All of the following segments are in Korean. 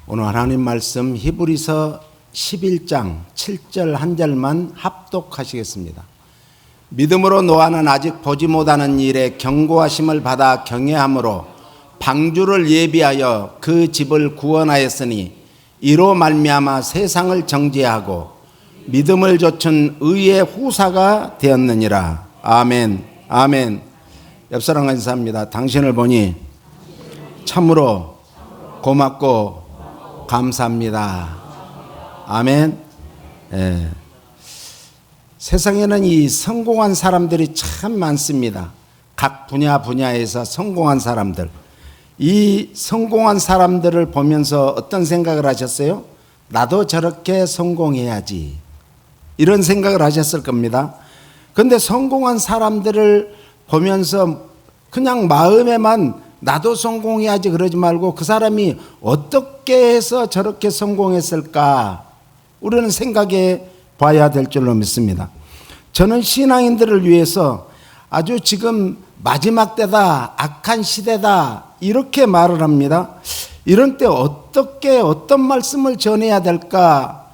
오늘 하나님 말씀 히브리서 11장 7절 한 절만 합독하시겠습니다. 믿음으로 노아는 아직 보지 못하는 일에 경고하심을 받아 경외함으로 방주를 예비하여 그 집을 구원하였으니 이로 말미암아 세상을 정죄하고 믿음을 좇은 의의 후사가 되었느니라. 아멘. 아멘. 옆사람과 인사합니다. 당신을 보니 참으로 고맙고 감사합니다. 아멘. 예. 세상에는 이 성공한 사람들이 참 많습니다. 각 분야에서 성공한 사람들. 이 성공한 사람들을 보면서 어떤 생각을 하셨어요? 나도 저렇게 성공해야지. 이런 생각을 하셨을 겁니다. 그런데 성공한 사람들을 보면서 그냥 마음에만 나도 성공해야지 그러지 말고 그 사람이 어떻게 해서 저렇게 성공했을까 우리는 생각해 봐야 될 줄로 믿습니다. 저는 신앙인들을 위해서 아주 지금 마지막 때다, 악한 시대다 이렇게 말을 합니다. 이런 때 어떻게 어떤 말씀을 전해야 될까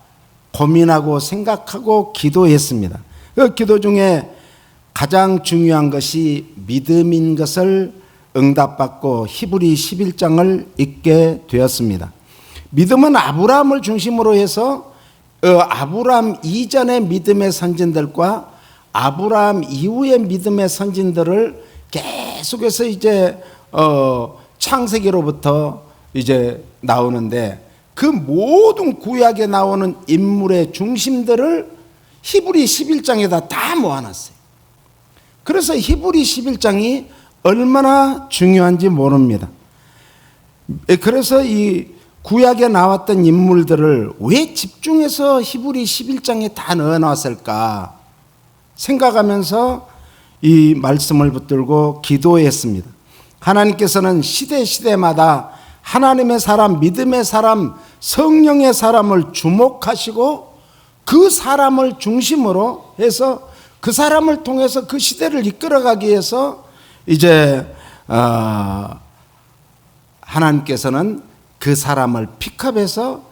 고민하고 생각하고 기도했습니다. 그 기도 중에 가장 중요한 것이 믿음인 것을 응답받고 히브리 11장을 읽게 되었습니다. 믿음은 아브라함을 중심으로 해서 아브라함 이전의 믿음의 선진들과 아브라함 이후의 믿음의 선진들을 계속해서 이제 창세기로부터 이제 나오는데 그 모든 구약에 나오는 인물의 중심들을 히브리 11장에다 다 모아놨어요. 그래서 히브리 11장이 얼마나 중요한지 모릅니다. 그래서 이 구약에 나왔던 인물들을 왜 집중해서 히브리 11장에 다 넣어놨을까 생각하면서 이 말씀을 붙들고 기도했습니다. 하나님께서는 시대마다 하나님의 사람, 믿음의 사람, 성령의 사람을 주목하시고 그 사람을 중심으로 해서 그 사람을 통해서 그 시대를 이끌어가기 위해서 이제 하나님께서는 그 사람을 픽업해서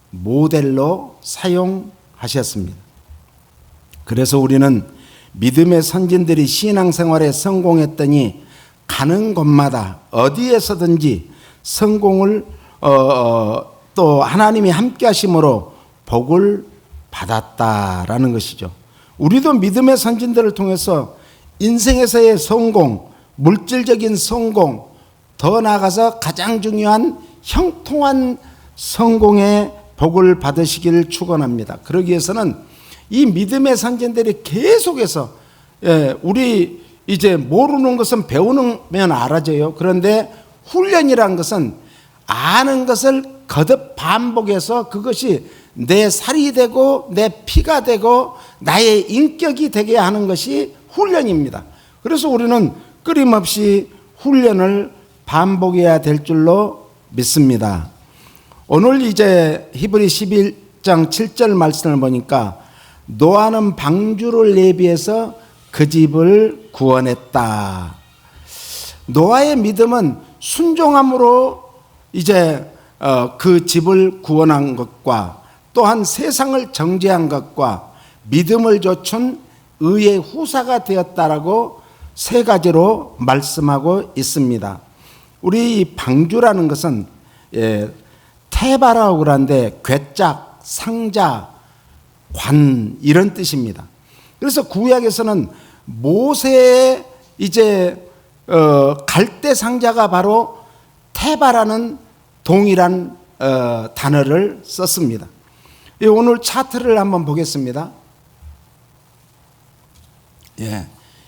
모델로 사용하셨습니다. 그래서 우리는 믿음의 선진들이 신앙생활에 성공했더니 가는 곳마다 어디에서든지 성공을 또 하나님이 함께 하심으로 복을 받았다라는 것이죠. 우리도 믿음의 선진들을 통해서 인생에서의 성공, 물질적인 성공, 더 나아가서 가장 중요한 형통한 성공의 복을 받으시기를 축원합니다. 그러기 위해서는 이 믿음의 선진들이 계속해서 우리 이제 모르는 것은 배우면 알아져요. 그런데 훈련이란 것은 아는 것을 거듭 반복해서 그것이 내 살이 되고 내 피가 되고 나의 인격이 되게 하는 것이 훈련입니다. 그래서 우리는 끊임없이 훈련을 반복해야 될 줄로 믿습니다. 오늘 이제 히브리 11장 7절 말씀을 보니까 노아는 방주를 예비해서 그 집을 구원했다. 노아의 믿음은 순종함으로 이제 그 집을 구원한 것과 또한 세상을 정죄한 것과 믿음을 좇은 의의 후사가 되었다라고 세 가지로 말씀하고 있습니다. 우리 방주라는 것은 태바라고 그러는데 괴짝, 상자, 관 이런 뜻입니다. 그래서 구약에서는 모세의 이제 갈대 상자가 바로 태바라는 동일한 단어를 썼습니다. 오늘 차트를 한번 보겠습니다.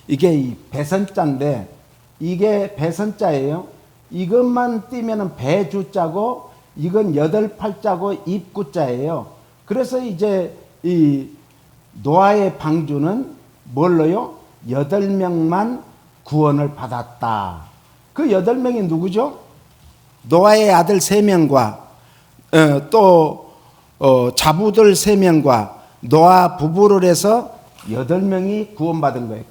이게 이 배선자인데 이게 배선자예요. 이것만 띄면은 배주자고 이건 8팔자고 입구자예요. 그래서 이제 이 노아의 방주는 뭘로요? 8명만 구원을 받았다. 그 8명이 누구죠? 노아의 아들 3명과 또 자부들 3명과 노아 부부를 해서 8명이 구원받은 거예요.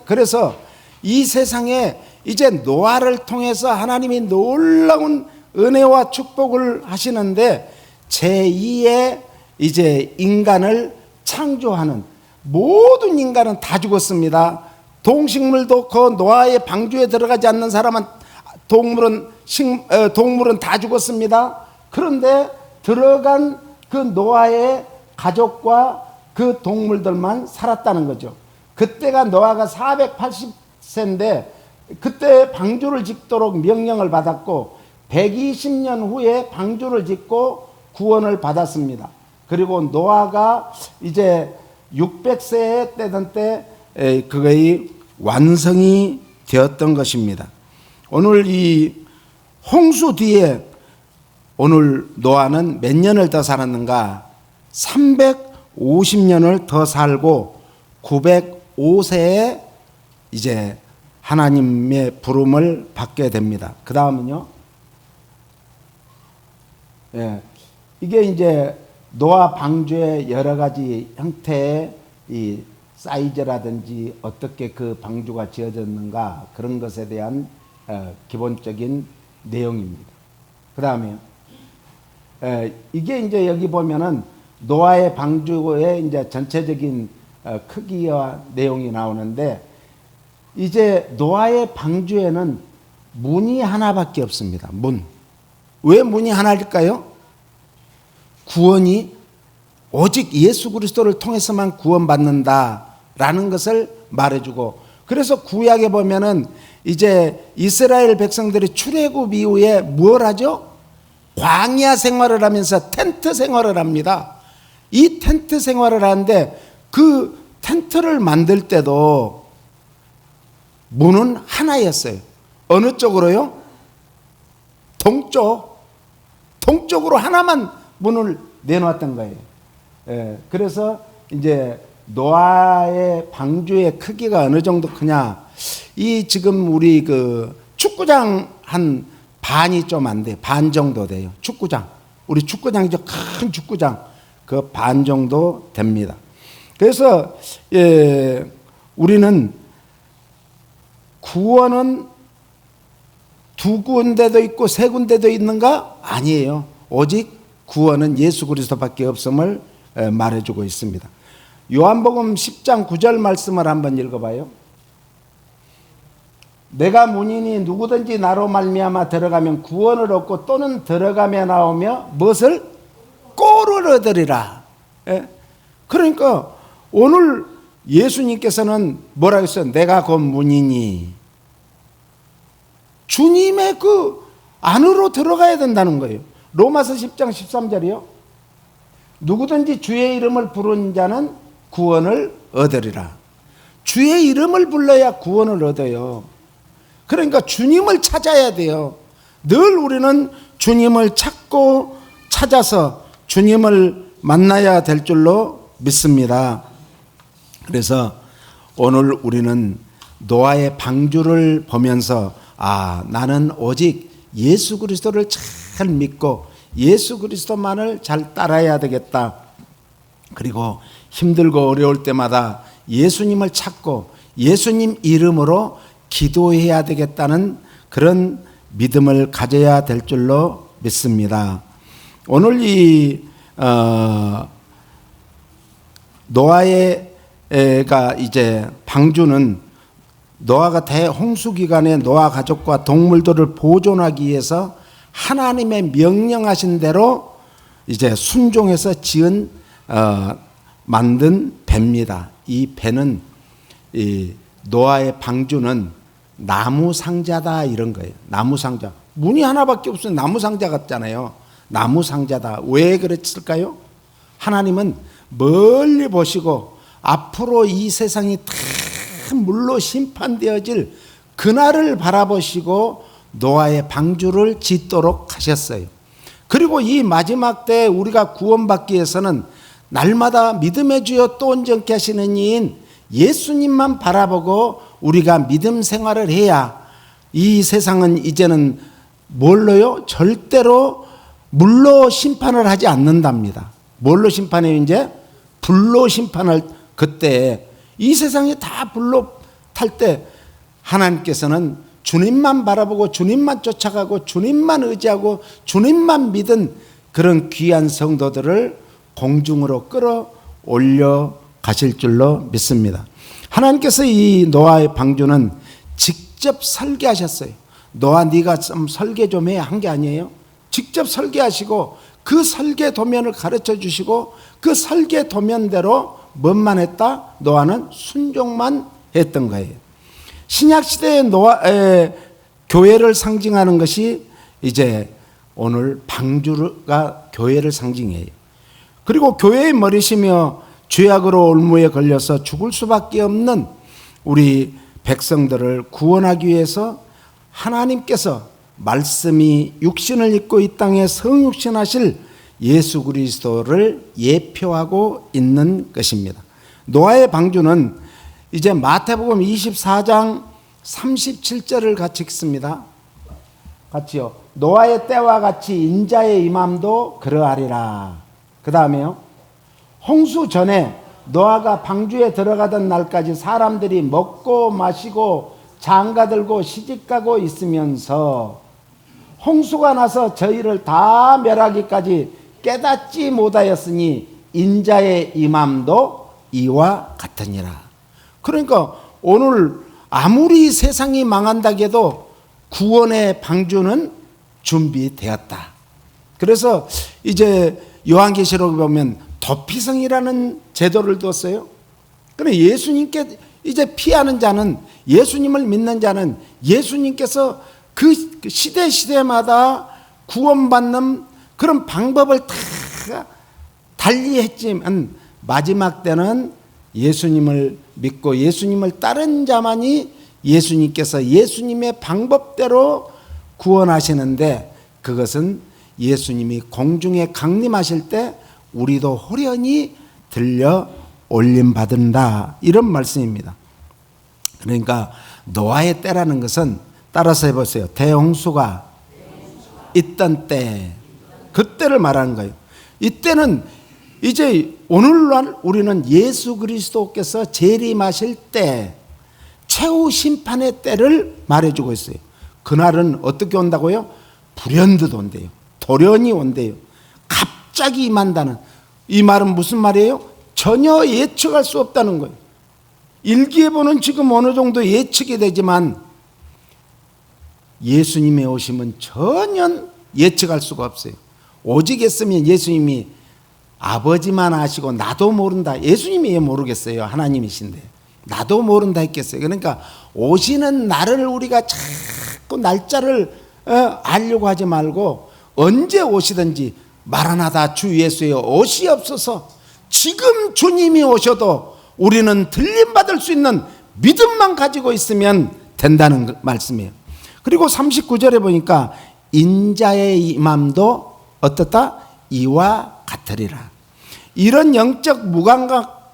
그래서 이 세상에 이제 노아를 통해서 하나님이 놀라운 은혜와 축복을 하시는데 제2의 이제 인간을 창조하는 모든 인간은 다 죽었습니다. 동식물도 그 노아의 방주에 들어가지 않는 사람은 동물은 다 죽었습니다. 그런데 들어간 그 노아의 가족과 그 동물들만 살았다는 거죠. 그때가 노아가 480세인데 그때 방주를 짓도록 명령을 받았고 120년 후에 방주를 짓고 구원을 받았습니다. 그리고 노아가 이제 600세에 되던 때 그거의 완성이 되었던 것입니다. 오늘 이 홍수 뒤에 오늘 노아는 몇 년을 더 살았는가? 350년을 더 살고 905세에 이제 하나님의 부름을 받게 됩니다. 그 다음은요. 이게 이제 노아 방주의 여러 가지 형태의 이 사이즈라든지 어떻게 그 방주가 지어졌는가 그런 것에 대한 기본적인 내용입니다. 그 다음에 이게 이제 여기 보면은 노아의 방주의 이제 전체적인 크기와 내용이 나오는데 이제 노아의 방주에는 문이 하나밖에 없습니다. 문. 왜 문이 하나일까요? 구원이 오직 예수 그리스도를 통해서만 구원받는다라는 것을 말해주고, 그래서 구약에 보면은 이제 이스라엘 백성들이 출애굽 이후에 뭘 하죠? 광야 생활을 하면서 텐트 생활을 합니다. 이 텐트 생활을 하는데 그 텐트를 만들 때도 문은 하나였어요. 어느 쪽으로요? 동쪽으로 하나만 문을 내놓았던 거예요. 그래서 이제 노아의 방주의 크기가 어느 정도 크냐? 이 지금 우리 그 축구장 한 반이 좀 안 돼요. 반 정도 돼요. 축구장. 우리 축구장이죠. 큰 축구장. 그 반 정도 됩니다. 그래서 우리는 구원은 두 군데도 있고 세 군데도 있는가? 아니에요. 오직 구원은 예수 그리스도밖에 없음을 말해주고 있습니다. 요한복음 10장 9절 말씀을 한번 읽어봐요. 내가 문이니 누구든지 나로 말미암아 들어가면 구원을 얻고 또는 들어가며 나오며 무엇을? 꼴을 얻으리라. 그러니까 오늘 예수님께서는 뭐라고 했어요? 내가 곧 문이니. 주님의 그 안으로 들어가야 된다는 거예요. 로마서 10장 13절이요. 누구든지 주의 이름을 부르는 자는 구원을 얻으리라. 주의 이름을 불러야 구원을 얻어요. 그러니까 주님을 찾아야 돼요. 늘 우리는 주님을 찾고 찾아서 주님을 만나야 될 줄로 믿습니다. 그래서 오늘 우리는 노아의 방주를 보면서 나는 오직 예수 그리스도를 잘 믿고 예수 그리스도만을 잘 따라야 되겠다. 그리고 힘들고 어려울 때마다 예수님을 찾고 예수님 이름으로 기도해야 되겠다는 그런 믿음을 가져야 될 줄로 믿습니다. 오늘 이 노아가 이제 방주는 노아가 대홍수 기간에 노아 가족과 동물들을 보존하기 위해서 하나님의 명령하신 대로 이제 순종해서 만든 배입니다. 이 배는 이 노아의 방주는 나무 상자다 이런 거예요. 나무 상자. 문이 하나밖에 없어요. 나무 상자 같잖아요. 나무 상자다. 왜 그랬을까요? 하나님은 멀리 보시고 앞으로 이 세상이 다 물로 심판되어질 그날을 바라보시고 노아의 방주를 짓도록 하셨어요. 그리고 이 마지막 때 우리가 구원받기 위해서는 날마다 믿음의 주여 또 온전케 하시는 이인 예수님만 바라보고 우리가 믿음 생활을 해야 이 세상은 이제는 뭘로요? 절대로 물로 심판을 하지 않는답니다. 뭘로 심판해요? 이제 불로 심판을 그때 이 세상이 다 불로 탈 때 하나님께서는 주님만 바라보고 주님만 쫓아가고 주님만 의지하고 주님만 믿은 그런 귀한 성도들을 공중으로 끌어올려 가실 줄로 믿습니다. 하나님께서 이 노아의 방주는 직접 설계하셨어요. 노아 네가 좀 설계 좀 해 한 게 아니에요. 직접 설계하시고 그 설계 도면을 가르쳐 주시고 그 설계 도면대로 뭔만 했다? 노아는 순종만 했던 거예요. 신약시대의 교회를 상징하는 것이 이제 오늘 방주가 교회를 상징해요. 그리고 교회의 머리시며 죄악으로 올무에 걸려서 죽을 수밖에 없는 우리 백성들을 구원하기 위해서 하나님께서 말씀이 육신을 입고 이 땅에 성육신하실 예수 그리스도를 예표하고 있는 것입니다. 노아의 방주는 이제 마태복음 24장 37절을 같이 읽습니다. 같이요. 노아의 때와 같이 인자의 임함도 그러하리라. 그 다음에요. 홍수 전에 노아가 방주에 들어가던 날까지 사람들이 먹고 마시고 장가들고 시집가고 있으면서 홍수가 나서 저희를 다 멸하기까지 깨닫지 못하였으니 인자의 임함도 이와 같으니라. 그러니까 오늘 아무리 세상이 망한다고 해도 구원의 방주는 준비되었다. 그래서 이제 요한계시록에 보면 도피성이라는 제도를 뒀어요. 그래 예수님께 이제 피하는 자는, 예수님을 믿는 자는 예수님께서 그 시대마다 구원받는 그런 방법을 다 달리 했지만 마지막 때는 예수님을 믿고 예수님을 따른 자만이 예수님께서 예수님의 방법대로 구원하시는데, 그것은 예수님이 공중에 강림하실 때 우리도 호련히 들려 올림받는다, 이런 말씀입니다. 그러니까 노아의 때라는 것은 따라서 해보세요. 대홍수가 있던 때, 그때를 말하는 거예요. 이때는 이제 오늘날 우리는 예수 그리스도께서 재림하실 때, 최후 심판의 때를 말해주고 있어요. 그날은 어떻게 온다고요? 불현듯 온대요. 돌연히 온대요. 갑자기 임한다는, 이 말은 무슨 말이에요? 전혀 예측할 수 없다는 거예요. 일기예보는 지금 어느 정도 예측이 되지만 예수님의 오심은 전혀 예측할 수가 없어요. 오직 했으면 예수님이 아버지만 아시고 나도 모른다. 예수님이 왜 모르겠어요? 하나님이신데. 나도 모른다 했겠어요. 그러니까 오시는 날을 우리가 자꾸 날짜를 알려고 하지 말고 언제 오시든지 마라나다 주 예수여 오시옵소서. 지금 주님이 오셔도 우리는 들림받을 수 있는 믿음만 가지고 있으면 된다는 말씀이에요. 그리고 39절에 보니까 인자의 임함도 어떻다? 이와 같으리라. 이런 영적 무감각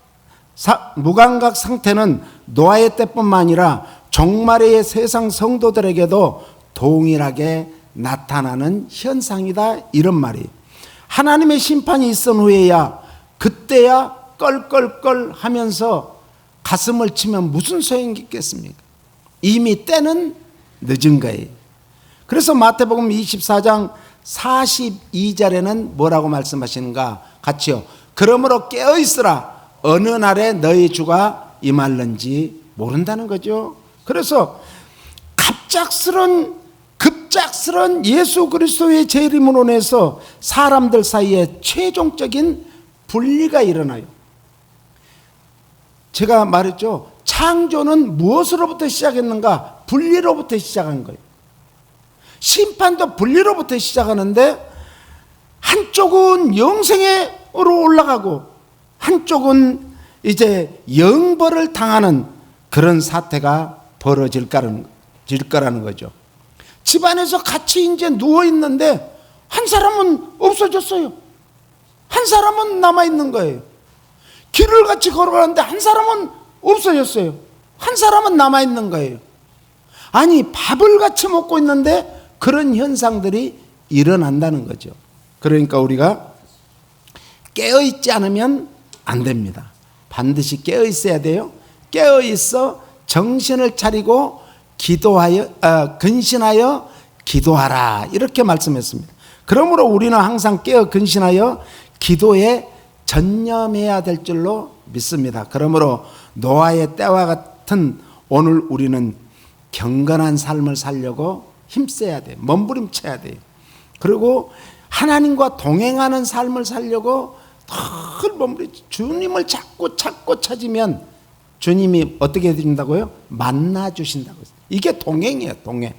상태는 노아의 때뿐만 아니라 종말의 세상 성도들에게도 동일하게 나타나는 현상이다, 이런 말이에요. 하나님의 심판이 있은 후에야, 그때야 껄껄껄 하면서 가슴을 치면 무슨 소용이 있겠습니까? 이미 때는 늦은 거예요. 그래서 마태복음 24장 42절에는 뭐라고 말씀하시는가? 같이요. 그러므로 깨어있으라. 어느 날에 너희 주가 임할는지 모른다는 거죠. 그래서 급작스런 예수 그리스도의 재림으로 인해서 사람들 사이에 최종적인 분리가 일어나요. 제가 말했죠. 창조는 무엇으로부터 시작했는가? 분리로부터 시작한 거예요. 심판도 분리로부터 시작하는데, 한쪽은 영생으로 올라가고 한쪽은 이제 영벌을 당하는 그런 사태가 벌어질 거라는 거죠. 집안에서 같이 이제 누워있는데 한 사람은 없어졌어요. 한 사람은 남아있는 거예요. 길을 같이 걸어가는데 한 사람은 없어졌어요. 한 사람은 남아있는 거예요. 아니, 밥을 같이 먹고 있는데 그런 현상들이 일어난다는 거죠. 그러니까 우리가 깨어있지 않으면 안 됩니다. 반드시 깨어있어야 돼요. 깨어있어 정신을 차리고 근신하여 기도하라 이렇게 말씀했습니다. 그러므로 우리는 항상 깨어 근신하여 기도에 전념해야 될 줄로 믿습니다. 그러므로 노아의 때와 같은 오늘 우리는 경건한 삶을 살려고 힘써야 돼요. 몸부림쳐야 돼요. 그리고 하나님과 동행하는 삶을 살려고 늘 몸부림쳐 주님을 자꾸 찾으면 주님이 어떻게 해준다고요? 만나 주신다고. 이게 동행이에요, 동행.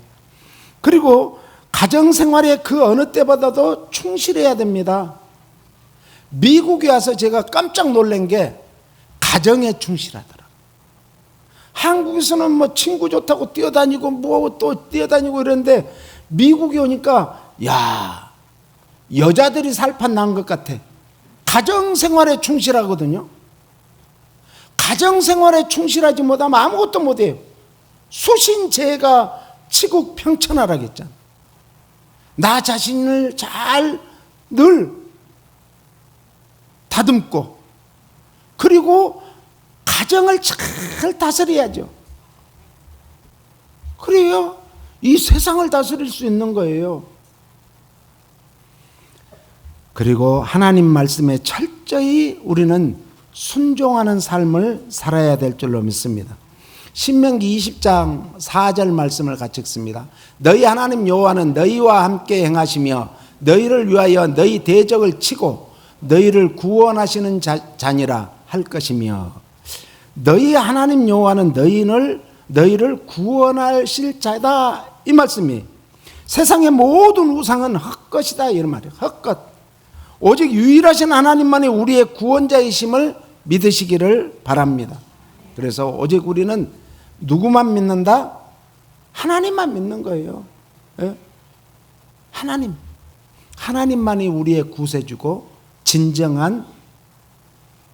그리고 가정생활에 그 어느 때보다도 충실해야 됩니다. 미국에 와서 제가 깜짝 놀란 게 가정에 충실하더라. 한국에서는 뭐 친구 좋다고 뛰어다니고 뭐 또 뛰어다니고 이러는데 미국에 오니까 야, 여자들이 살판 난 것 같아. 가정생활에 충실하거든요. 가정생활에 충실하지 못하면 아무것도 못해요. 수신제가 치국 평천하라겠잖아. 나 자신을 잘 늘 다듬고 그리고 가정을 잘 다스려야죠. 그래요 이 세상을 다스릴 수 있는 거예요. 그리고 하나님 말씀에 철저히 우리는 순종하는 삶을 살아야 될 줄로 믿습니다. 신명기 20장 4절 말씀을 같이 읽습니다. 너희 하나님 여호와는 너희와 함께 행하시며 너희를 위하여 너희 대적을 치고 너희를 구원하시는 자니라 할 것이며, 너희 하나님 여호와는 너희를 구원하실 자다 이 말씀이. 세상의 모든 우상은 헛것이다 이런 말이에요. 헛것. 오직 유일하신 하나님만이 우리의 구원자이심을 믿으시기를 바랍니다. 그래서 오직 우리는 누구만 믿는다? 하나님만 믿는 거예요. 예? 하나님만이 우리의 구세주고 진정한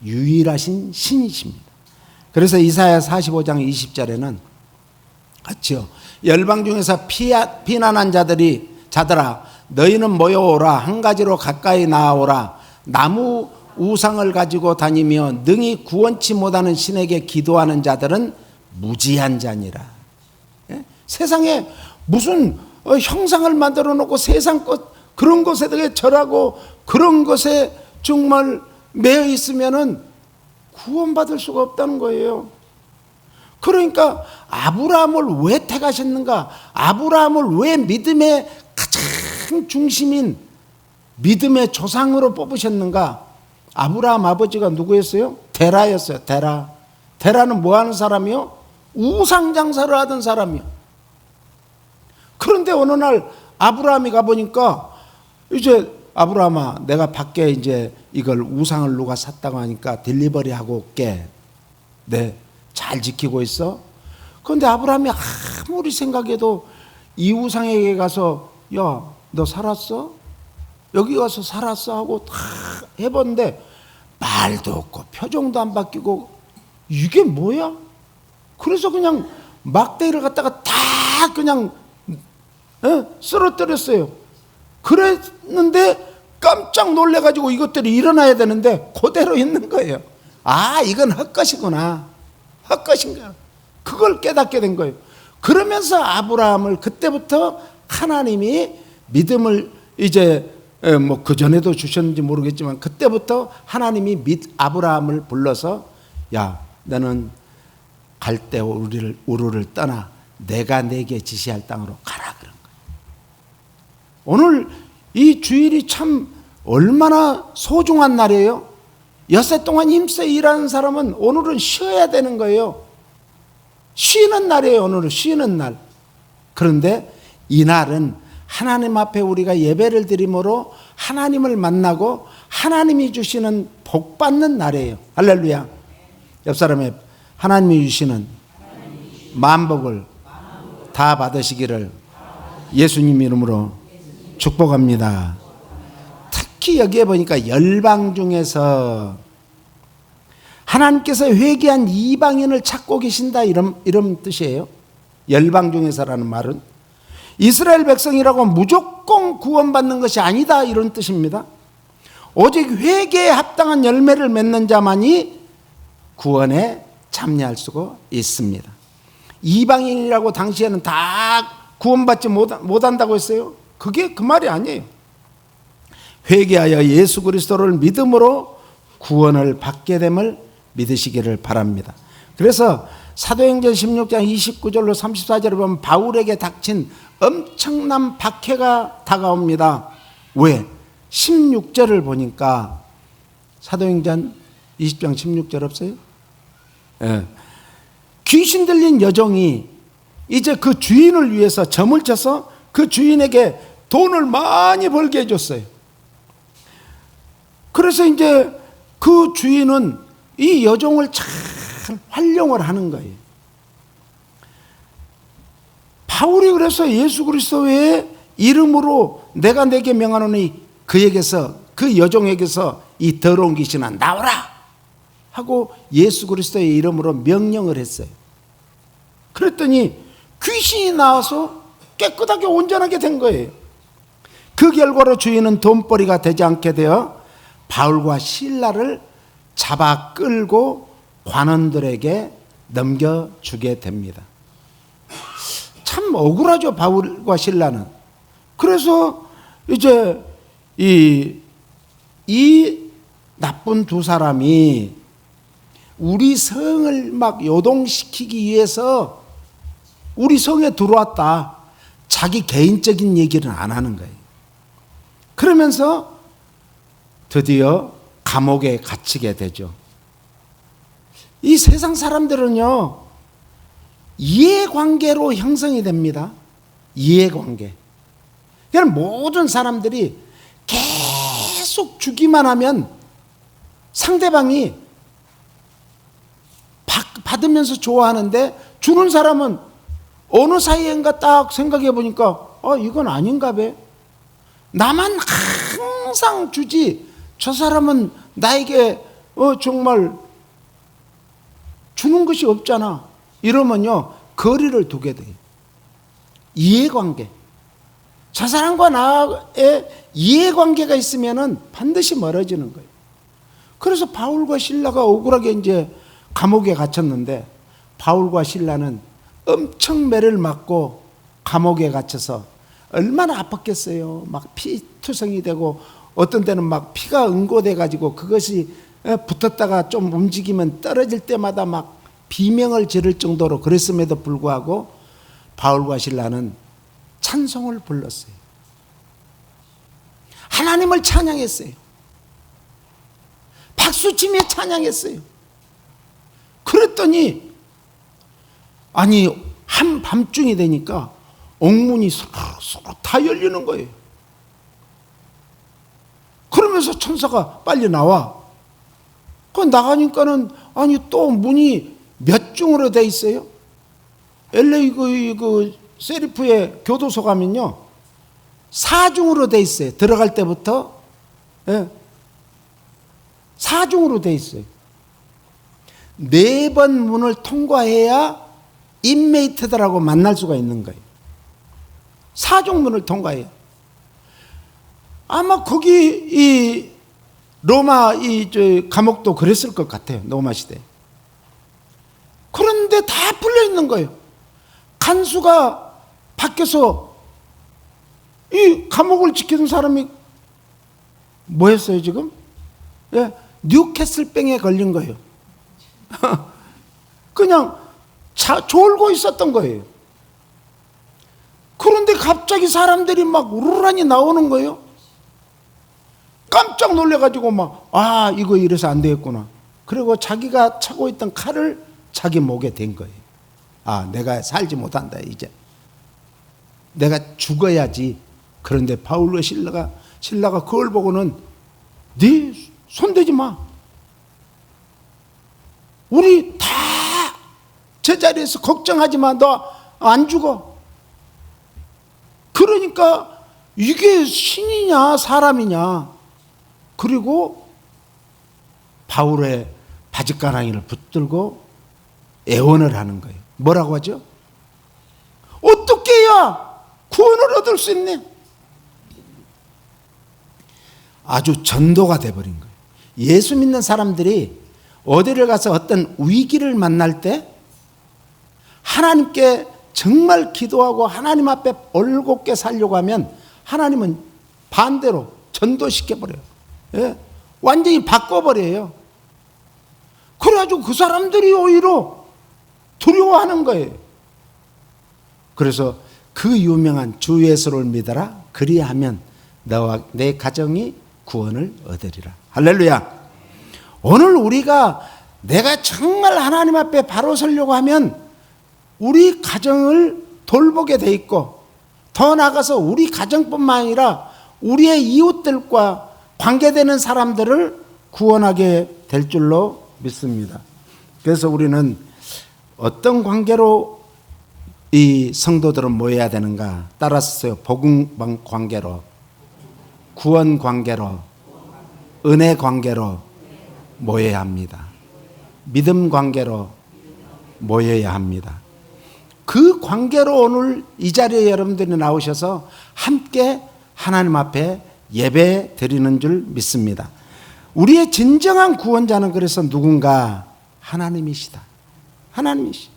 유일하신 신이십니다. 그래서 이사야 45장 20절에는 같이요, 열방 중에서 피난한 자들아 너희는 모여오라. 한 가지로 가까이 나아오라. 나무 우상을 가지고 다니며 능히 구원치 못하는 신에게 기도하는 자들은 무지한 자니라. 예? 세상에 무슨 형상을 만들어 놓고 세상 것 그런 것에 되게 절하고 그런 것에 정말 매여 있으면은 구원받을 수가 없다는 거예요. 그러니까 아브라함을 왜 택하셨는가? 아브라함을 왜 믿음의 가장 중심인 믿음의 조상으로 뽑으셨는가? 아브라함 아버지가 누구였어요? 데라였어요. 데라는 뭐 하는 사람이요? 우상 장사를 하던 사람이요. 그런데 어느 날 아브라함이 가보니까 이제 아브라함아, 내가 밖에 이제 이걸 우상을 누가 샀다고 하니까 딜리버리 하고 올게. 네, 잘 지키고 있어. 그런데 아브라함이 아무리 생각해도 이 우상에게 가서 야, 너 살았어? 여기 가서 살았어? 하고 다 해봤는데 말도 없고 표정도 안 바뀌고 이게 뭐야? 그래서 그냥 막대기를 갖다가 다 그냥 쓰러뜨렸어요. 그랬는데 깜짝 놀래가지고 이것들이 일어나야 되는데 그대로 있는 거예요. 아, 이건 헛것이구나. 헛것인가. 그걸 깨닫게 된 거예요. 그러면서 아브라함을 그때부터 하나님이 믿음을 이제 뭐 그전에도 주셨는지 모르겠지만 그때부터 하나님이 아브라함을 불러서 야, 너는 갈대 우르를 떠나 내가 내게 지시할 땅으로 가라 그런 거예요. 오늘 이 주일이 참 얼마나 소중한 날이에요. 엿새 동안 힘써 일하는 사람은 오늘은 쉬어야 되는 거예요. 쉬는 날이에요. 오늘은 쉬는 날. 그런데 이 날은 하나님 앞에 우리가 예배를 드림으로 하나님을 만나고 하나님이 주시는 복 받는 날이에요. 할렐루야. 옆 사람의 하나님이 주시는 만복을 다 받으시기를 예수님 이름으로 축복합니다. 특히 여기에 보니까 열방 중에서 하나님께서 회개한 이방인을 찾고 계신다 이런 뜻이에요. 열방 중에서라는 말은 이스라엘 백성이라고 무조건 구원받는 것이 아니다 이런 뜻입니다. 오직 회개에 합당한 열매를 맺는 자만이 구원에 참여할 수가 있습니다. 이방인이라고 당시에는 다 구원받지 못한다고 했어요? 그게 그 말이 아니에요. 회개하여 예수 그리스도를 믿음으로 구원을 받게 됨을 믿으시기를 바랍니다. 그래서 사도행전 16장 29절로 34절을 보면 바울에게 닥친 엄청난 박해가 다가옵니다. 왜? 16절을 보니까 사도행전 20장 16절 없어요? 예. 귀신 들린 여종이 이제 그 주인을 위해서 점을 쳐서 그 주인에게 돈을 많이 벌게 해줬어요. 그래서 이제 그 주인은 이 여종을 잘 활용을 하는 거예요. 바울이 그래서 예수 그리스도의 이름으로 내가 내게 명하노니 그에게서 그 여종에게서 이 더러운 귀신아 나오라 하고 예수 그리스도의 이름으로 명령을 했어요. 그랬더니 귀신이 나와서 깨끗하게 온전하게 된 거예요. 그 결과로 주인은 돈벌이가 되지 않게 되어 바울과 실라를 잡아 끌고 관원들에게 넘겨주게 됩니다. 참 억울하죠, 바울과 실라는. 그래서 이제 이 나쁜 두 사람이 우리 성을 막 요동시키기 위해서 우리 성에 들어왔다. 자기 개인적인 얘기는 안 하는 거예요. 그러면서 드디어 감옥에 갇히게 되죠. 이 세상 사람들은요, 이해관계로 형성이 됩니다. 이해관계. 그러니까 모든 사람들이 계속 주기만 하면 상대방이 받으면서 좋아하는데 주는 사람은 어느 사이인가 딱 생각해 보니까 이건 아닌가 봐. 나만 항상 주지 저 사람은 나에게 정말 주는 것이 없잖아. 이러면요 거리를 두게 돼요. 이해관계. 저 사람과 나의 이해관계가 있으면은 반드시 멀어지는 거예요. 그래서 바울과 실라가 억울하게 이제 감옥에 갇혔는데 바울과 실라는 엄청 매를 맞고 감옥에 갇혀서 얼마나 아팠겠어요. 막 피투성이 되고 어떤 때는 막 피가 응고돼 가지고 그것이 붙었다가 좀 움직이면 떨어질 때마다 막 비명을 지를 정도로 그랬음에도 불구하고 바울과 실라는 찬송을 불렀어요. 하나님을 찬양했어요. 박수치며 찬양했어요. 그랬더니 아니 한밤중이 되니까 옥문이 서로 다 열리는 거예요. 그러면서 천사가 빨리 나와. 그 나가니까는 아니 또 문이 몇 중으로 돼 있어요? LA 그 세리프의 교도소 가면요 4중으로 돼 있어요. 들어갈 때부터 4중으로 돼 있어요. 4번 문을 통과해야 인메이트들하고 만날 수가 있는 거예요. 4중 문을 통과해요. 아마 거기 이 로마 감옥도 그랬을 것 같아요. 로마 시대. 그런데 다 풀려 있는 거예요. 간수가 밖에서 이 감옥을 지키는 사람이 뭐 했어요 지금? 뉴캐슬병에 걸린 거예요. 그냥 졸고 있었던 거예요. 그런데 갑자기 사람들이 막 우르르니 나오는 거예요. 깜짝 놀래가지고 이거 이래서 안 되겠구나. 그리고 자기가 차고 있던 칼을 자기 목에 댄 거예요. 내가 살지 못한다 이제. 내가 죽어야지. 그런데 바울과 신라가 그걸 보고는 네 손대지 마. 우리 다 제자리에서 걱정하지 마. 너 안 죽어. 그러니까 이게 신이냐 사람이냐. 그리고 바울의 바짓가랑이를 붙들고 애원을 하는 거예요. 뭐라고 하죠? 어떻게 해야 구원을 얻을 수 있네? 아주 전도가 돼버린 거예요. 예수 믿는 사람들이 어디를 가서 어떤 위기를 만날 때 하나님께 정말 기도하고 하나님 앞에 올곧게 살려고 하면 하나님은 반대로 전도시켜버려요. 예? 완전히 바꿔버려요. 그래가지고 그 사람들이 오히려 두려워하는 거예요. 그래서 그 유명한 주 예수를 믿어라 그리하면 너와 내 가정이 구원을 얻으리라. 할렐루야. 오늘 우리가 내가 정말 하나님 앞에 바로 서려고 하면 우리 가정을 돌보게 돼 있고, 더 나아가서 우리 가정뿐만 아니라 우리의 이웃들과 관계되는 사람들을 구원하게 될 줄로 믿습니다. 그래서 우리는 어떤 관계로 이 성도들은 모여야 되는가? 따라서 복음 관계로, 구원 관계로, 은혜 관계로 모여야 합니다. 믿음 관계로 모여야 합니다. 그 관계로 오늘 이 자리에 여러분들이 나오셔서 함께 하나님 앞에 예배 드리는 줄 믿습니다. 우리의 진정한 구원자는 그래서 누군가? 하나님이시다. 하나님이시.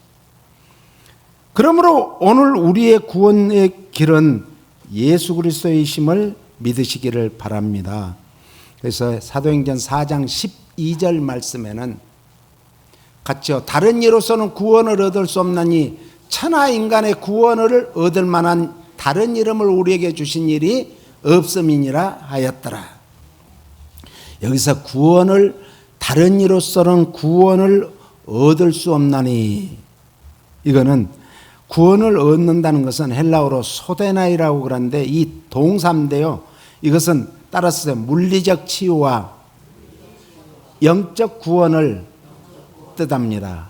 그러므로 오늘 우리의 구원의 길은 예수 그리스도이심을 믿으시기를 바랍니다. 그래서 사도행전 4장 12절 말씀에는 같이요. 다른 이로서는 구원을 얻을 수 없나니 천하 인간의 구원을 얻을 만한 다른 이름을 우리에게 주신 일이 없음이니라 하였더라. 여기서 구원을 다른 이로서는 구원을 얻을 수 없나니, 이거는 구원을 얻는다는 것은 헬라어로 소데나이라고 그러는데 이 동사인데요. 이것은 따라서 물리적 치유와 영적 구원을 뜻합니다.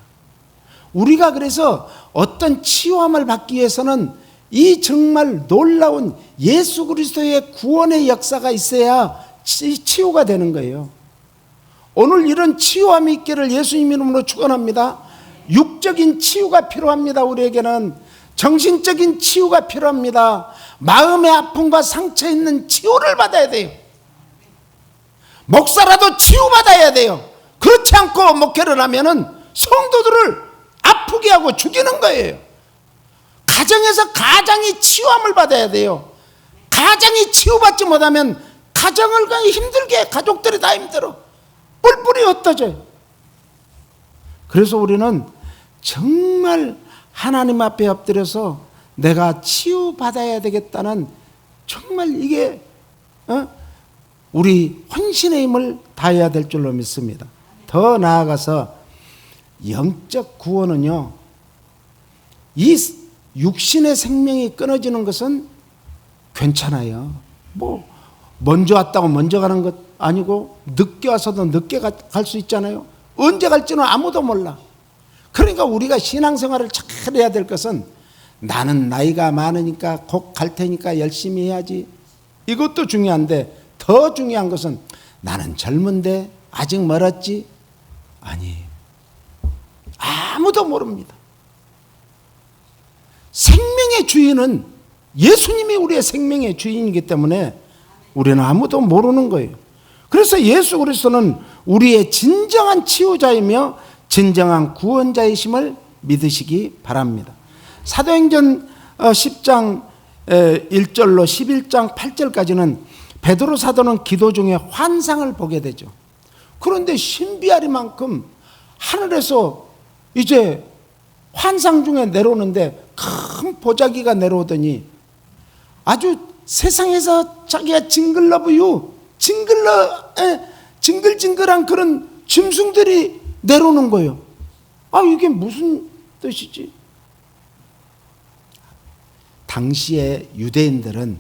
우리가 그래서 어떤 치유함을 받기 위해서는 이 정말 놀라운 예수 그리스도의 구원의 역사가 있어야 치유가 되는 거예요. 오늘 이런 치유함이 있기를 예수님 이름으로 축원합니다. 육적인 치유가 필요합니다. 우리에게는 정신적인 치유가 필요합니다. 마음의 아픔과 상처 있는 치유를 받아야 돼요. 목사라도 치유받아야 돼요. 그렇지 않고 목회를 하면은 성도들을 아프게 하고 죽이는 거예요. 가정에서 가장이 치유함을 받아야 돼요. 가장이 치유받지 못하면 가정을 그냥 힘들게, 가족들이 다 힘들어. 뿔뿔이 흩어져요. 그래서 우리는 정말 하나님 앞에 엎드려서 내가 치유받아야 되겠다는, 정말 이게 우리 헌신의 힘을 다해야 될 줄로 믿습니다. 더 나아가서 영적 구원은요, 이 육신의 생명이 끊어지는 것은 괜찮아요. 뭐 먼저 왔다고 먼저 가는 것 아니고 늦게 와서도 늦게 갈 수 있잖아요. 언제 갈지는 아무도 몰라. 그러니까 우리가 신앙생활을 잘 해야 될 것은 나는 나이가 많으니까 곧 갈 테니까 열심히 해야지. 이것도 중요한데 더 중요한 것은 나는 젊은데 아직 멀었지? 아니에요. 아무도 모릅니다. 생명의 주인은 예수님이 우리의 생명의 주인이기 때문에 우리는 아무도 모르는 거예요. 그래서 예수 그리스도는 우리의 진정한 치유자이며 진정한 구원자이심을 믿으시기 바랍니다. 사도행전 10장 1절로 11장 8절까지는 베드로 사도는 기도 중에 환상을 보게 되죠. 그런데 신비하리만큼 하늘에서 이제 환상 중에 내려오는데 큰 보자기가 내려오더니 아주 세상에서 자기가 징글징글한 그런 짐승들이 내려오는 거예요. 아, 이게 무슨 뜻이지? 당시에 유대인들은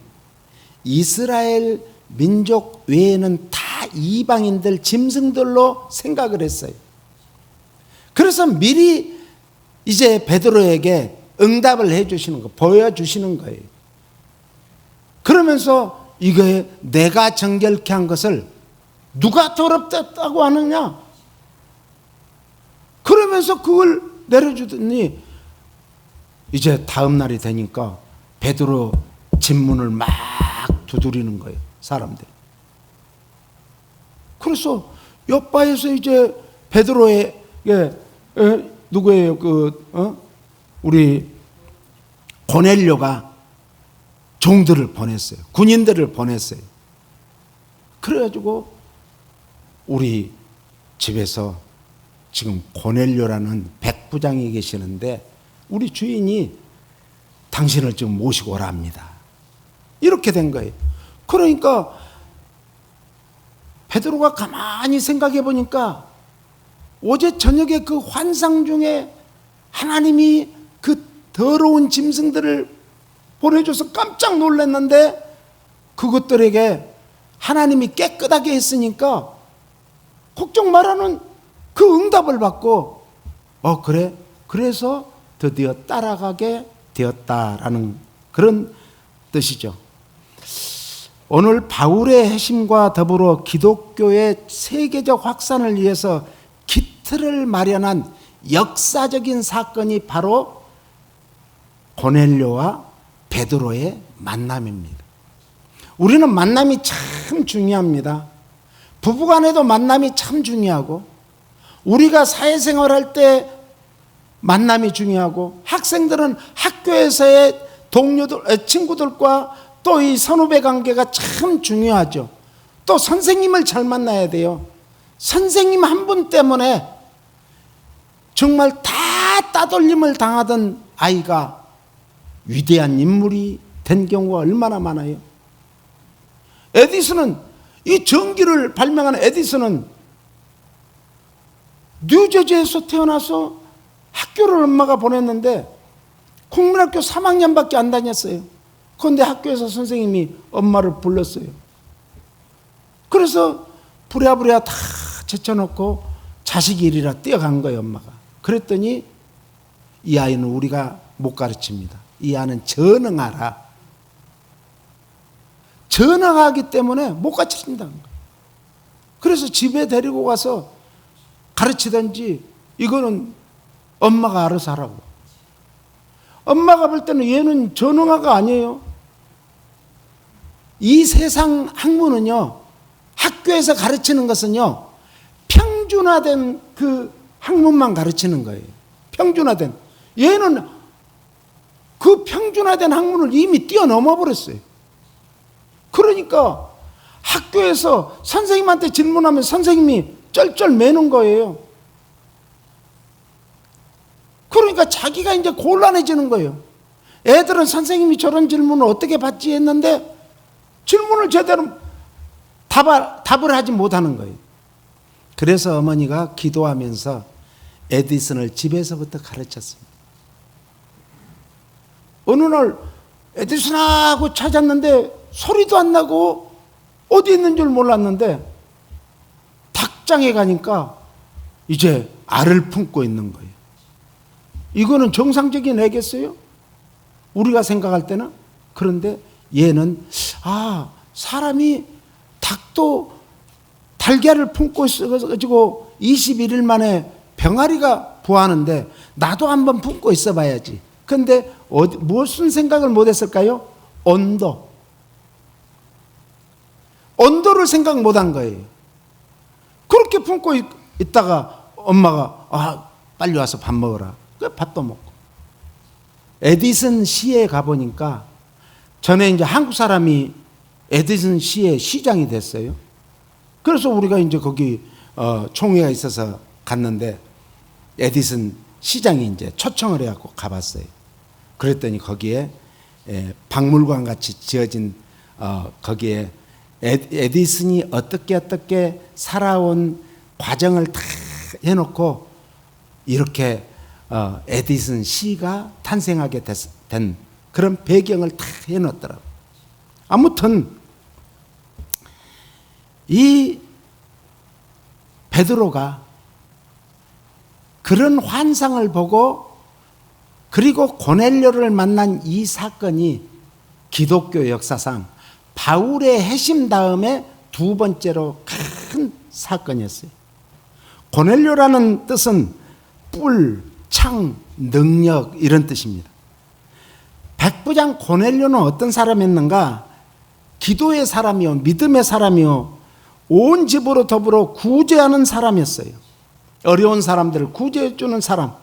이스라엘 민족 외에는 다 이방인들, 짐승들로 생각을 했어요. 그래서 미리 이제 베드로에게 응답을 해주시는 거, 보여주시는 거예요. 그러면서 이게 내가 정결케 한 것을 누가 더럽다고 하느냐? 그러면서 그걸 내려주더니 이제 다음 날이 되니까 베드로 집문을 막 두드리는 거예요, 사람들이. 그래서 옆바에서 이제 베드로의 누구예요? 우리 고넬료가 종들을 보냈어요. 군인들을 보냈어요. 그래가지고 우리 집에서 지금 고넬료라는 백부장이 계시는데 우리 주인이 당신을 좀 모시고 오라 합니다. 이렇게 된 거예요. 그러니까 베드로가 가만히 생각해 보니까 어제 저녁에 그 환상 중에 하나님이 그 더러운 짐승들을 보내줘서 깜짝 놀랐는데 그것들에게 하나님이 깨끗하게 했으니까 걱정 말라는 그 응답을 받고 그래? 그래서 드디어 따라가게 되었다라는 그런 뜻이죠. 오늘 바울의 회심과 더불어 기독교의 세계적 확산을 위해서 기틀을 마련한 역사적인 사건이 바로 고넬료와 베드로의 만남입니다. 우리는 만남이 참 중요합니다. 부부간에도 만남이 참 중요하고 우리가 사회생활할 때 만남이 중요하고 학생들은 학교에서의 동료들, 친구들과 또 이 선후배 관계가 참 중요하죠. 또 선생님을 잘 만나야 돼요. 선생님 한 분 때문에 정말 다 따돌림을 당하던 아이가 위대한 인물이 된 경우가 얼마나 많아요. 에디슨은 이 전기를 발명한 에디슨은 뉴저지에서 태어나서 학교를 엄마가 보냈는데 국민학교 3학년밖에 안 다녔어요. 그런데 학교에서 선생님이 엄마를 불렀어요. 그래서 부랴부랴 다 제쳐놓고 자식 일이라 뛰어간 거예요, 엄마가. 그랬더니 이 아이는 우리가 못 가르칩니다. 이 아이는 전능하라. 전능하기 때문에 못 가르친다는 거예요. 그래서 집에 데리고 가서 가르치든지 이거는 엄마가 알아서 하라고. 엄마가 볼 때는 얘는 전능아가 아니에요. 이 세상 학문은요, 학교에서 가르치는 것은요, 평준화된 그 학문만 가르치는 거예요. 평준화된. 얘는 그 평준화된 학문을 이미 뛰어넘어 버렸어요. 그러니까 학교에서 선생님한테 질문하면 선생님이 쩔쩔 매는 거예요. 그러니까 자기가 이제 곤란해지는 거예요. 애들은 선생님이 저런 질문을 어떻게 받지 했는데 질문을 제대로 답을 하지 못하는 거예요. 그래서 어머니가 기도하면서 에디슨을 집에서부터 가르쳤습니다. 어느 날 에디슨하고 찾았는데 소리도 안 나고 어디 있는 줄 몰랐는데 닭장에 가니까 이제 알을 품고 있는 거예요. 이거는 정상적인 애겠어요? 우리가 생각할 때는. 그런데 얘는 사람이 닭도 달걀을 품고 있어가지고 21일 만에 병아리가 부화하는데 나도 한번 품고 있어 봐야지. 그런데 무슨 생각을 못했을까요? 온도를 생각 못한 거예요. 그렇게 품고 있다가 엄마가 빨리 와서 밥 먹어라. 그 밥도 먹고. 에디슨 시에 가보니까 전에 이제 한국 사람이 에디슨 시의 시장이 됐어요. 그래서 우리가 이제 거기 총회가 있어서 갔는데 에디슨 시장이 이제 초청을 해갖고 가봤어요. 그랬더니 거기에 박물관 같이 지어진 거기에 에디슨이 어떻게 살아온 과정을 다 해놓고 이렇게 에디슨 시가 탄생하게 된 그런 배경을 다 해놓더라고요. 아무튼 이 베드로가 그런 환상을 보고 그리고 고넬료를 만난 이 사건이 기독교 역사상 바울의 회심 다음에 두 번째로 큰 사건이었어요. 고넬료라는 뜻은 뿔, 창, 능력 이런 뜻입니다. 백부장 고넬료는 어떤 사람이었는가? 기도의 사람이요, 믿음의 사람이요, 온 집으로 더불어 구제하는 사람이었어요. 어려운 사람들을 구제해 주는 사람.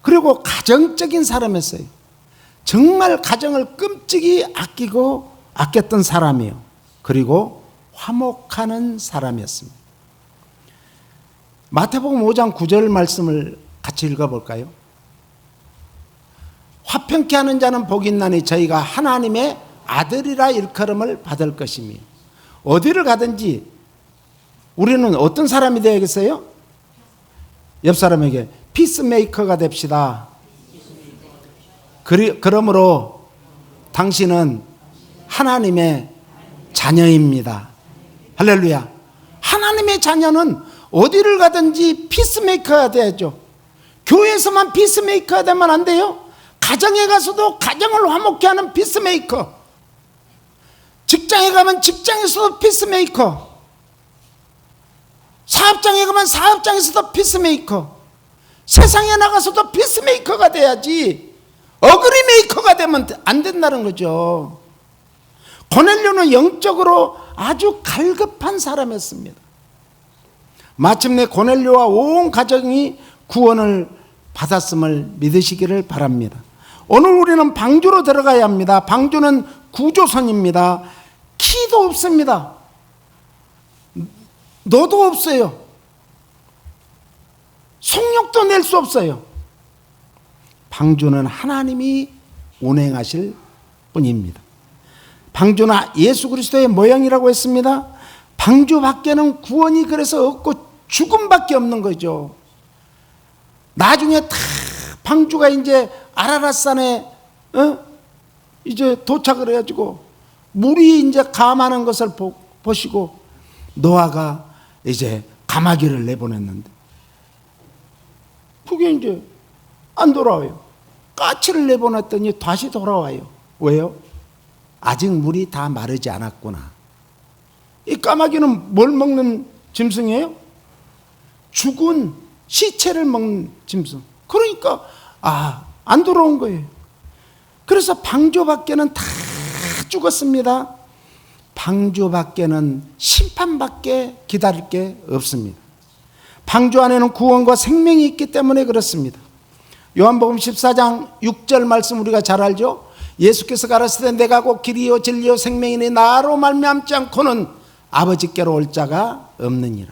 그리고 가정적인 사람이었어요. 정말 가정을 끔찍이 아꼈던 사람이에요. 그리고 화목하는 사람이었습니다. 마태복음 5장 9절 말씀을 같이 읽어볼까요? 화평케 하는 자는 복이 있나니 저희가 하나님의 아들이라 일컬음을 받을 것이며. 어디를 가든지 우리는 어떤 사람이 되야겠어요? 옆 사람에게 피스메이커가 됩시다. 그러므로 당신은 하나님의 자녀입니다. 할렐루야. 하나님의 자녀는 어디를 가든지 피스메이커가 돼야죠. 교회에서만 피스메이커가 되면 안 돼요. 가정에 가서도 가정을 화목케 하는 피스메이커. 직장에 가면 직장에서도 피스메이커. 사업장에 가면 사업장에서도 피스메이커. 세상에 나가서도 피스메이커가 돼야지 어그리 메이커가 되면 안 된다는 거죠. 고넬료는 영적으로 아주 갈급한 사람이었습니다. 마침내 고넬료와 온 가정이 구원을 받았음을 믿으시기를 바랍니다. 오늘 우리는 방주로 들어가야 합니다. 방주는 구조선입니다. 키도 없습니다. 너도 없어요. 속력도 낼 수 없어요. 방주는 하나님이 운행하실 뿐입니다. 방주는 예수 그리스도의 모양이라고 했습니다. 방주 밖에는 구원이 그래서 없고 죽음밖에 없는 거죠. 나중에 다 방주가 이제 아라랏산에 이제 도착을 해가지고 물이 이제 감하는 것을 보시고 노아가 이제 가마귀를 내보냈는데 그게 이제 안 돌아와요. 까치를 내보냈더니 다시 돌아와요. 왜요? 아직 물이 다 마르지 않았구나. 이 까마귀는 뭘 먹는 짐승이에요? 죽은 시체를 먹는 짐승. 그러니까 안 돌아온 거예요. 그래서 방주 밖에는 다 죽었습니다. 방주 밖에는 심판밖에 기다릴 게 없습니다. 방주 안에는 구원과 생명이 있기 때문에 그렇습니다. 요한복음 14장 6절 말씀 우리가 잘 알죠? 예수께서 가라사대 내가 곧 길이요 진리요 생명이니 나로 말미암지 않고는 아버지께로 올 자가 없느니라.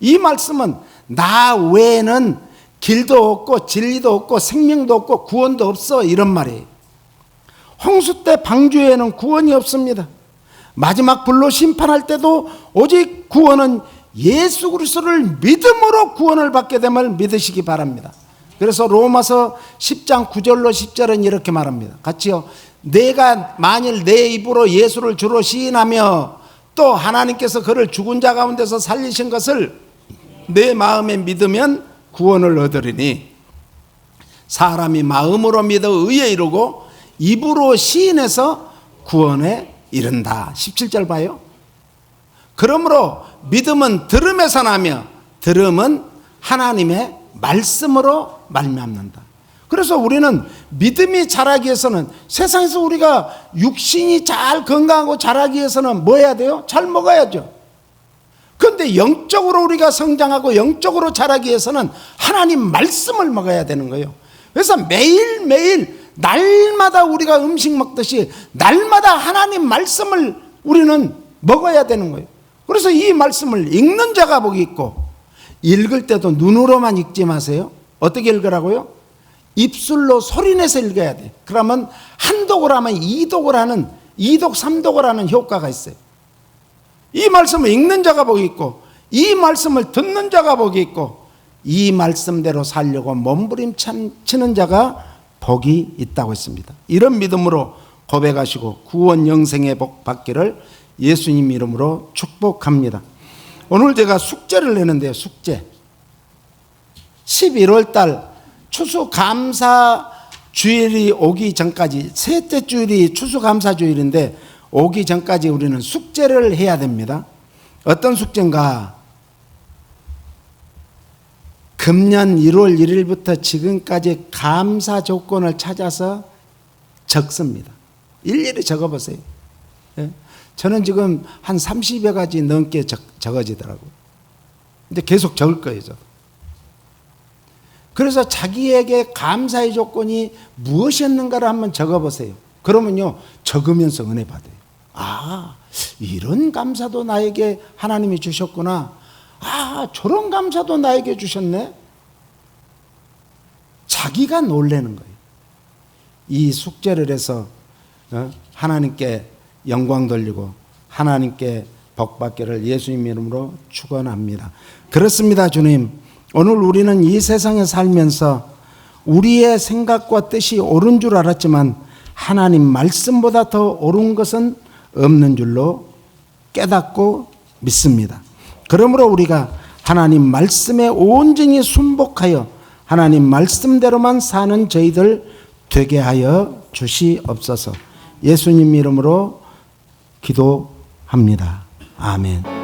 이 말씀은 나 외에는 길도 없고 진리도 없고 생명도 없고 구원도 없어, 이런 말이에요. 홍수 때 방주에는 구원이 없습니다. 마지막 불로 심판할 때도 오직 구원은 예수 그리스도를 믿음으로 구원을 받게 됨을 믿으시기 바랍니다. 그래서 로마서 10장 9절로 10절은 이렇게 말합니다. 같이요. 내가 만일 내 입으로 예수를 주로 시인하며 또 하나님께서 그를 죽은 자 가운데서 살리신 것을 내 마음에 믿으면 구원을 얻으리니 사람이 마음으로 믿어 의에 이르고 입으로 시인해서 구원에 이른다. 17절 봐요. 그러므로 믿음은 들음에서 나며 들음은 하나님의 말씀으로 말미암는다. 그래서 우리는 믿음이 자라기 위해서는, 세상에서 우리가 육신이 잘 건강하고 자라기 위해서는 뭐 해야 돼요? 잘 먹어야죠. 그런데 영적으로 우리가 성장하고 영적으로 자라기 위해서는 하나님 말씀을 먹어야 되는 거예요. 그래서 매일매일 날마다 우리가 음식 먹듯이 날마다 하나님 말씀을 우리는 먹어야 되는 거예요. 그래서 이 말씀을 읽는 자가 복이 있고, 읽을 때도 눈으로만 읽지 마세요. 어떻게 읽으라고요? 입술로 소리내서 읽어야 돼. 그러면 한 독을 하면 2독을 하는, 2독 3독을 하는 효과가 있어요. 이 말씀을 읽는 자가 복이 있고, 이 말씀을 듣는 자가 복이 있고, 이 말씀대로 살려고 몸부림치는 자가 복이 있다고 했습니다. 이런 믿음으로 고백하시고 구원 영생의 복 받기를 예수님 이름으로 축복합니다. 오늘 제가 숙제를 내는데요. 숙제. 11월 달 추수감사 주일이 오기 전까지, 셋째 주일이 추수감사 주일인데 오기 전까지 우리는 숙제를 해야 됩니다. 어떤 숙제인가? 금년 1월 1일부터 지금까지 감사 조건을 찾아서 적습니다. 일일이 적어보세요. 예? 저는 지금 한 30여 가지 넘게 적어지더라고요. 근데 계속 적을 거예요. 저도. 그래서 자기에게 감사의 조건이 무엇이었는가를 한번 적어보세요. 그러면요, 적으면서 은혜 받아요. 아, 이런 감사도 나에게 하나님이 주셨구나. 아, 저런 감사도 나에게 주셨네. 자기가 놀라는 거예요. 이 숙제를 해서 하나님께 영광 돌리고 하나님께 복 받기를 예수님 이름으로 축원합니다. 그렇습니다, 주님. 오늘 우리는 이 세상에 살면서 우리의 생각과 뜻이 옳은 줄 알았지만 하나님 말씀보다 더 옳은 것은 없는 줄로 깨닫고 믿습니다. 그러므로 우리가 하나님 말씀에 온전히 순복하여 하나님 말씀대로만 사는 저희들 되게 하여 주시옵소서. 예수님 이름으로 기도합니다. 아멘.